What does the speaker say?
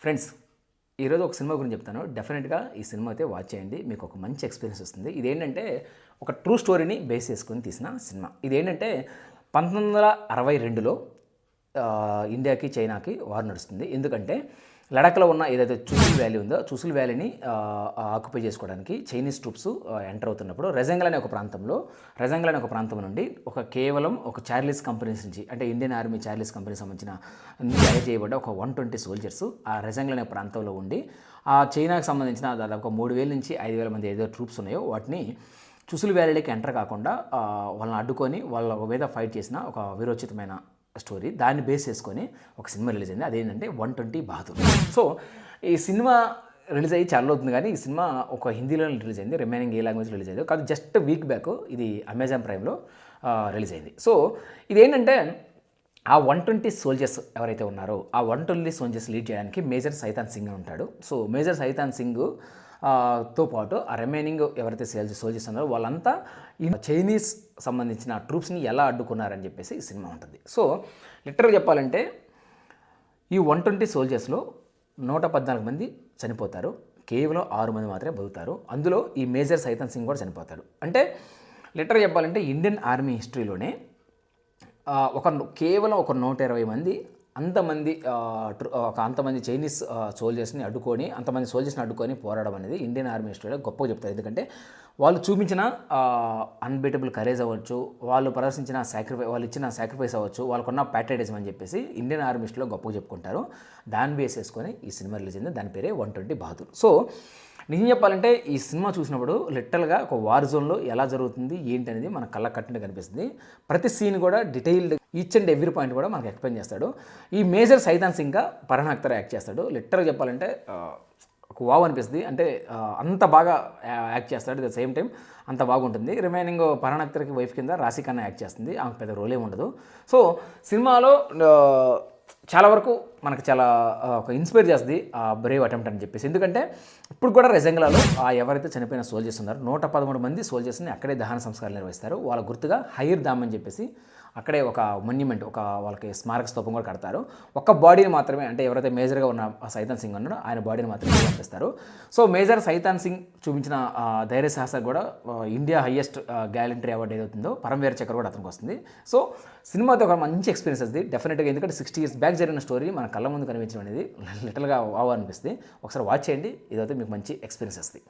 Friends, ఈరోజు ఒక cinema గురించి చెప్తాను. డెఫినెట్గా ఈ సినిమా అయితే వాచ్ చేయండి, మీకు ఒక మంచి ఎక్స్పీరియన్స్ వస్తుంది. ఇదేంటంటే ఒక ట్రూ స్టోరీని బేస్ చేసుకొని తీసిన సినిమా. ఇదేంటంటే 1962లో ఇండియాకి చైనాకి వార్ నడుస్తుంది. ఎందుకంటే లడాఖ్లో ఉన్న ఏదైతే చూసుల్ వ్యాలీ ఉందో చూసుల్ వ్యాలీని ఆక్యుపై చేసుకోవడానికి చైనీస్ ట్రూప్స్ ఎంటర్ అవుతున్నప్పుడు రెజంగల్ అనే ఒక ప్రాంతం నుండి కేవలం ఒక చార్లీస్ కంపెనీస్ నుంచి, అంటే ఇండియన్ ఆర్మీ చార్లీస్ కంపెనీ సంబంధించిన తయారు చేయబడ్డ ఒక 120 సోల్జర్స్ ఆ రెజంగల్ అనే ప్రాంతంలో ఉండి ఆ చైనాకు సంబంధించిన దాదాపు 3,000 నుంచి 5,000 మంది ఏదో ట్రూప్స్ ఉన్నాయో వాటిని చూసుల్ వ్యాలీలోకి ఎంటర్ కాకుండా వాళ్ళని అడ్డుకొని వాళ్ళ మీద ఫైట్ చేసిన ఒక వీరోచితమైన స్టోరీ. దాన్ని బేస్ చేసుకొని ఒక సినిమా రిలీజ్ అయింది. అదేంటంటే 120 బహదూర్. సో ఈ సినిమా రిలీజ్ అయ్యి చాలా అవుతుంది, కానీ ఈ సినిమా ఒక హిందీలో రిలీజ్ అయింది, రిమైనింగ్ ఏ లాంగ్వేజ్ రిలీజ్ అయింది కాదు. జస్ట్ వీక్ బ్యాక్ ఇది అమెజాన్ ప్రైమ్లో రిలీజ్ అయింది. సో ఇదేంటంటే ఆ 120 సోల్జర్స్ ఎవరైతే ఉన్నారో ఆ 120 సోల్జర్స్ లీడ్ చేయడానికి మేజర్ సైతాన్ సింగ్ ఉంటాడు. సో మేజర్ సైతాన్ సింగ్ తో పాటు ఆ రిమైనింగ్ ఎవరైతే సోల్జర్స్ ఉన్నారో వాళ్ళంతా ఈ చైనీస్ సంబంధించిన ట్రూప్స్ని ఎలా అడ్డుకున్నారని చెప్పేసి ఈ సినిమా ఉంటుంది. సో లిటరల్గా చెప్పాలంటే ఈ 120 సోల్జర్స్లో 114 మంది చనిపోతారు, కేవలం 6 మంది మాత్రమే బతుకుతారు. అందులో ఈ మేజర్ సైతాన్ సింగ్ కూడా చనిపోతాడు. అంటే లిటరల్గా చెప్పాలంటే ఇండియన్ ఆర్మీ హిస్టరీలోనే కేవలం ఒక 120 మంది అంతమంది చైనీస్ సోల్జర్స్ని అడ్డుకొని పోరాడడం అనేది ఇండియన్ ఆర్మీ హిస్టరీలో గొప్పగా చెప్తారు. ఎందుకంటే వాళ్ళు చూపించిన అన్బీటబుల్ కరేజ్ అవ్వచ్చు, వాళ్ళు ఇచ్చిన సాక్రిఫైస్ అవ్వచ్చు, వాళ్ళకున్న ప్యాట్రియటిజం అని చెప్పేసి ఇండియన్ ఆర్మీ హిస్టరీలో గొప్పగా చెప్పుకుంటారు. దాన్ని బేస్ చేసుకొని ఈ సినిమా రిలీజ్ అయింది. దాని పేరే 120 బహదూర్. సో నిజం చెప్పాలంటే ఈ సినిమా చూసినప్పుడు లిటరల్గా ఒక వార్ జోన్లో ఎలా జరుగుతుంది ఏంటి అనేది మన కళ్ళ కట్టినట్టు కనిపిస్తుంది. ప్రతి సీన్ కూడా detailed, each and every point కూడా మనకు ఎక్స్ప్లెయిన్ చేస్తాడు. ఈ మేజర్ సైతాన్ సింగ్ ఫర్హాన్ అఖ్తర్ యాక్ట్ చేస్తాడు. లిటరల్గా చెప్పాలంటే ఒక వావ్ అనిపిస్తుంది. అంటే అంత బాగా యాక్ట్ చేస్తాడు. అట్ ద సేమ్ టైం అంత బాగుంటుంది. రిమైనింగ్ ఫర్హాన్ అఖ్తర్కి వైఫ్ కింద రాశి ఖన్నా యాక్ట్ చేస్తుంది. ఆమెకు పెద్ద రోల్ ఏమి ఉండదు. సో సినిమాలో చాలా వరకు మనకు చాలా ఒక ఇన్స్పైర్ చేస్తుంది ఆ బ్రేవ్ అటెంప్ట్ అని చెప్పేసి. ఎందుకంటే ఇప్పుడు కూడా రెజంగ్లాలో ఎవరైతే చనిపోయిన సోల్జర్స్ ఉన్నారో 113 మంది సోల్జర్స్ని అక్కడే దహన సంస్కారాలు నిర్వహిస్తారు. వాళ్ళ గుర్తుగా హైర్ ధామ్ అని చెప్పేసి అక్కడే ఒక మొన్యుమెంట్, వాళ్ళకి స్మారక స్తూపం కూడా కడతారు. ఒక్క బాడీని మాత్రమే, అంటే ఎవరైతే మేజర్గా ఉన్న సైతాన్ సింగ్ ఉన్నాడో ఆయన బాడీని మాత్రమే పంపిస్తారు. సో మేజర్ సైతాన్ సింగ్ చూపించిన ధైర్య సాహస కూడా India highest gallantry award ఏదవుతుందో Paramvir చక్ర కూడా అతనికి వస్తుంది. సో సినిమాతో ఒక మంచి ఎక్స్పీరియన్స్ వస్తుంది డెఫినెట్గా. ఎందుకంటే 60 years బ్యాక్ జరిగిన స్టోరీ మన కళ్ళ ముందు కనిపించడం అనేది లిటరల్గా వావ్ అనిపిస్తుంది. ఒకసారి వాచ్ చేయండి, ఇదైతే మీకు మంచి ఎక్స్పీరియన్స్ వస్తుంది.